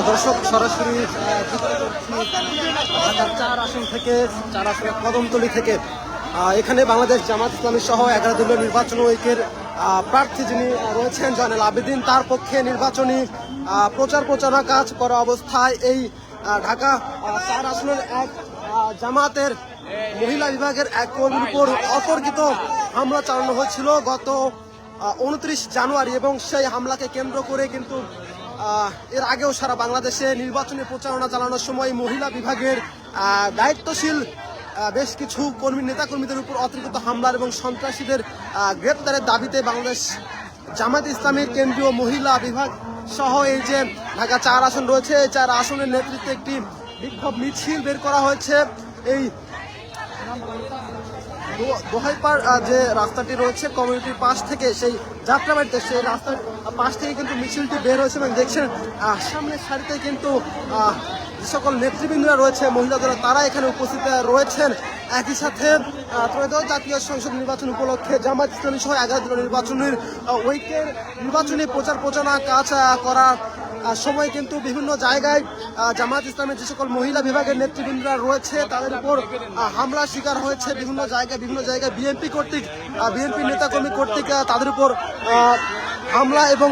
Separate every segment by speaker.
Speaker 1: দর্শক সরাসরি ঢাকার 4 আসন থেকে 4 আসনের কদমতলী থেকে এখানে বাংলাদেশ জামাত ইসলামী সহ 11 দলীয় নির্বাচন ঐক্যের প্রার্থী যিনি রয়েছেন জয়নাল আবেদিন, তার পক্ষে নির্বাচনী প্রচারণা কাজ করা অবস্থায় এই ঢাকা 4 আসনের এক জামাতের মহিলা বিভাগের এক কর্মীর উপর অতর্কিত হামলা চালানো হয়েছিল গত 29 জানুয়ারি এবং সেই হামলাকে কেন্দ্র করে কিন্তু এর আগেও সারা বাংলাদেশে নির্বাচনী প্রচারণা চালানোর সময় মহিলা বিভাগের দায়িত্বশীল বেশ কিছু নেতাকর্মীদের উপর অতর্কিত হামলার এবং সন্ত্রাসীদের গ্রেপ্তারের দাবিতে বাংলাদেশ জামাত ইসলামীর কেন্দ্রীয় মহিলা বিভাগ সহ এই যে ঢাকা 4 আসন রয়েছে, এই 4 আসনের নেতৃত্বে একটি বিক্ষোভ মিছিল বের করা হয়েছে। এই দোহাইপাড় যে রাস্তাটি রয়েছে কমিউনিটির পাশ থেকে সেই যাত্রাবাড়িতে, সেই রাস্তার পাশ থেকে কিন্তু মিছিলটি বের হয়েছে এবং দেখছেন সামনের সারিতে কিন্তু যে সকল নেতৃবৃন্দরা রয়েছে মহিলাদের তারা এখানে উপস্থিত রয়েছেন। একই সাথে ত্রয়োদশ জাতীয় সংসদ নির্বাচন উপলক্ষে জামাত ইসলামী সহ 11 দলীয় নির্বাচনের ঐক্যের নির্বাচনী প্রচারণা কাজ করার সময় কিন্তু বিভিন্ন জায়গায় জামাত ইসলামের যে সকল মহিলা বিভাগের নেতৃবৃন্দরা রয়েছে তাদের উপর হামলার শিকার হয়েছে। বিভিন্ন জায়গায় বিএনপি নেতাকর্মী কর্তৃক তাদের উপর হামলা এবং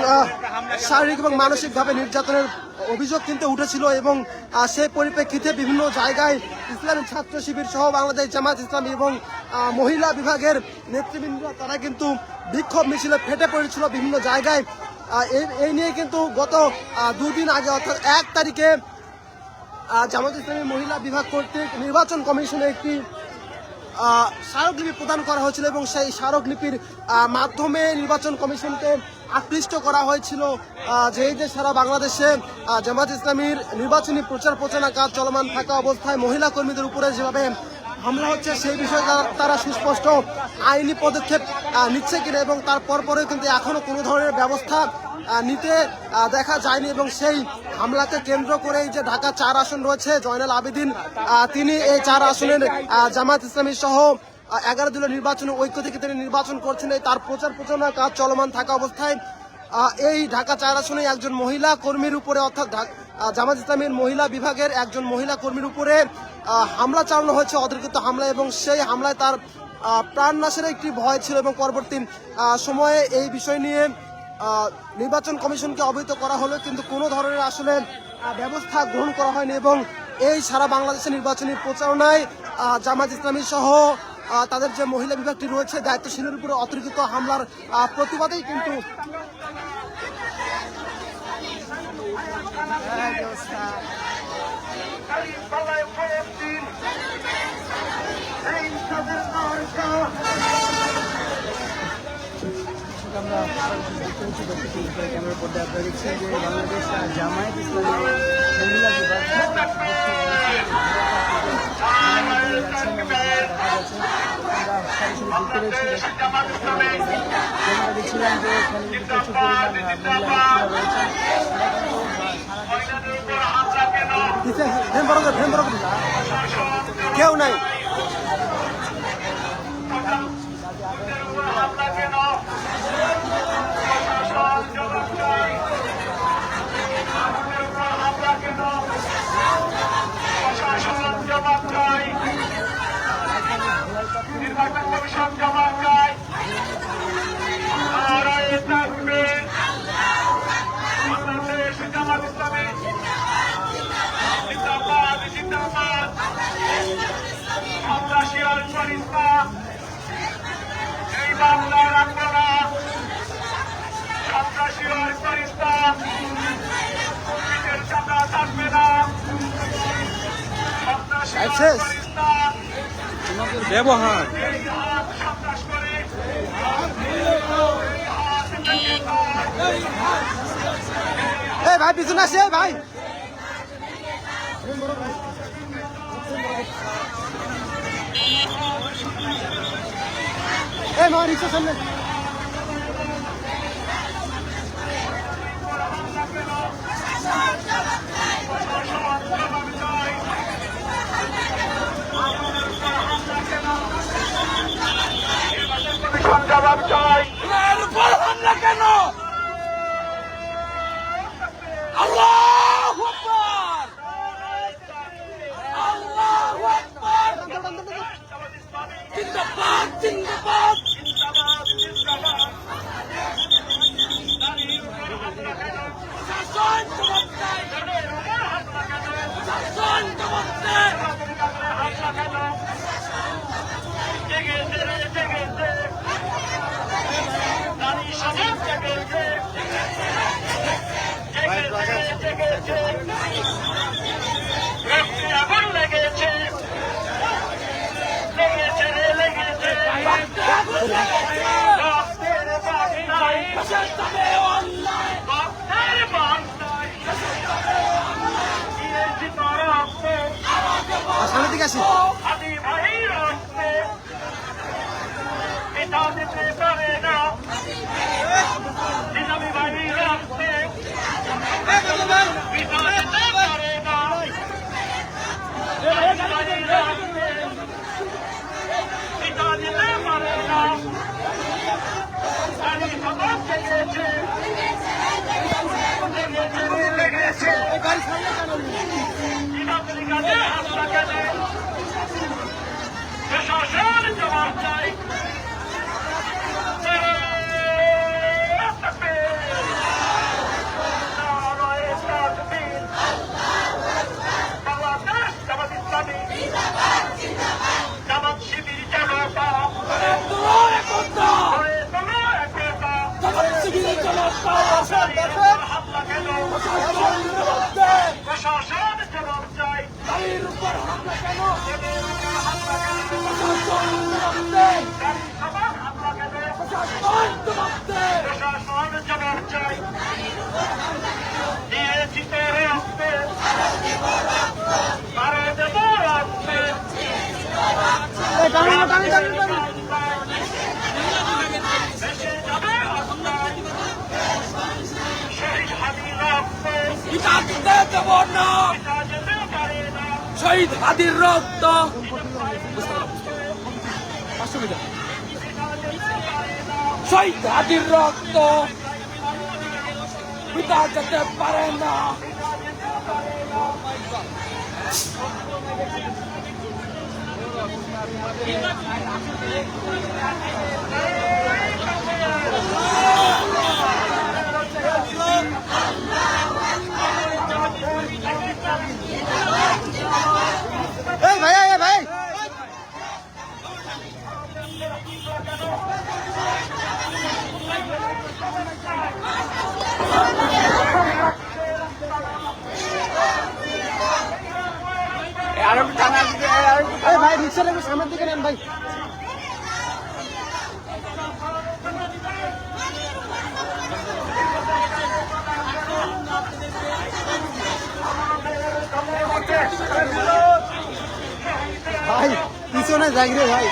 Speaker 1: শারীরিক এবং মানসিকভাবে নির্যাতনের অভিযোগ কিন্তু উঠেছিল এবং সেই পরিপ্রেক্ষিতে বিভিন্ন জায়গায় ইসলামী ছাত্র শিবির সহ বাংলাদেশ জামাত ইসলামী এবং মহিলা বিভাগের নেতৃবৃন্দরা তারা কিন্তু বিক্ষোভ মিছিলে ফেটে পড়েছিল বিভিন্ন জায়গায়। এই নিয়ে কিন্তু গত 2 দিন আগে অর্থাৎ 1 তারিখে জামাত ইসলামী মহিলা বিভাগ কর্তৃক নির্বাচন কমিশনে একটি স্মারকলিপি প্রদান করা হয়েছিল এবং সেই স্মারকলিপির মাধ্যমে নির্বাচন কমিশনকে আকৃষ্ট করা হয়েছিল যে এই যে সারা বাংলাদেশে জামাত ইসলামীর নির্বাচনী প্রচারণা কাজ চলমান থাকা অবস্থায় মহিলা কর্মীদের উপরে যেভাবে হামলা হচ্ছে সেই বিষয়ে তারা সুস্পষ্ট আইনি পদক্ষেপ নিচ্ছে কিনা এবং তার পরপরেও কিন্তু এখনো কোনো ধরনের ব্যবস্থা নিতে দেখা যায়নি এবং সেই হামলাকে কেন্দ্র করে যে ঢাকা 4 আসন রয়েছে জয়নাল আবেদিন তিনি এই 4 আসনের জামাত ইসলামী সহ 11 দলীয় নির্বাচন ঐক্য থেকে তিনি নির্বাচন করছেন। তার প্রচারণা কাজ চলমান থাকা অবস্থায় এই ঢাকা 4 আসনে একজন মহিলা কর্মীর উপরে অর্থাৎ জামাত ইসলামীর মহিলা বিভাগের একজন মহিলা কর্মীর উপরে হামলা চালানো হয়েছে, অতর্কিত হামলা, এবং সেই হামলায় তার প্রাণনাশের একটি ভয় ছিল এবং পরবর্তী সময়ে এই বিষয় নিয়ে নির্বাচন কমিশনকে অবহিত করা হলো কিন্তু কোনো ধরনের আসলে ব্যবস্থা গ্রহণ করা হয়নি এবং এই সারা বাংলাদেশের নির্বাচনী প্রচারণায় জামাত ইসলামী সহ তাদের যে মহিলা বিভাগটি রয়েছে দায়িত্বশীলের উপরে অতর্কিত হামলার প্রতিবাদেই কিন্তু
Speaker 2: আমরা ক্যামেরার পর্দায় আপনারা দেখছেন যে বাংলাদেশ জামায়াত ইসলামী মহিলা বিভাগ আমরা দেখছিলাম যে এখানে প্রচুর পরিমাণ মহিলা রয়েছে,
Speaker 1: কেউ নাই।
Speaker 3: নির্বাচন কমিশন জবাব চাই, থাকবে বাংলাদেশ জামাত ইসলামী জিন্দাবাদ জিন্দাবাদ, সন্ত্রাসী আর ফরিস্তা এই বাংলা রাখবো না, সন্ত্রাসী আর ফরিস্তা কর্মীদের চাকা থাকবে না, সন্ত্রাসী আর ফরিস্তা
Speaker 1: ব্যবহার
Speaker 3: সন্ত্রাস করে
Speaker 1: ভাই পিছনে আসে ভাই রিক্সার সামনে
Speaker 3: জবাব চাই।
Speaker 4: হামলা কেন?
Speaker 3: রক্তের বার্তায় দিয়েছি তোর রক্ত
Speaker 1: সামনের দিকে আসি
Speaker 3: আদি ভাই রক্তে পিতা দিতে পারে না নিজামী ভাই রক্তে পিতা দিতে পারে না নিজামী ভাই রক্তে পিতা দিতে পারে না আমি খবর জেগেছে লেগেছে আফ্রিকাতে হামলা কেন প্রশাসন জবাব চাই বাংলাদেশ জামাত ইসলামী জামাত শিবির জনতা হামলা কেন প্রশাসন জবাব চাই হামলা কেন হামলা কেন প্রশাসন জবাব চাই দিয়েছি তো রক্তে আরো দেব রক্তে দেশে যাবে হত্যায় শহীদ হাদির রক্তে
Speaker 4: পিতা দিতে দেব না
Speaker 3: পিতা যেতে পারে না
Speaker 4: শহীদ হাদির রক্ত শহীদ হাদির রক্ত পিতা যেতে পারে না
Speaker 1: এই ভাই এই ভাই এই ভাই রিক্সাটা একটু সামনের দিকে নেন ভাই ভাই পিছনে যাই রে ভাই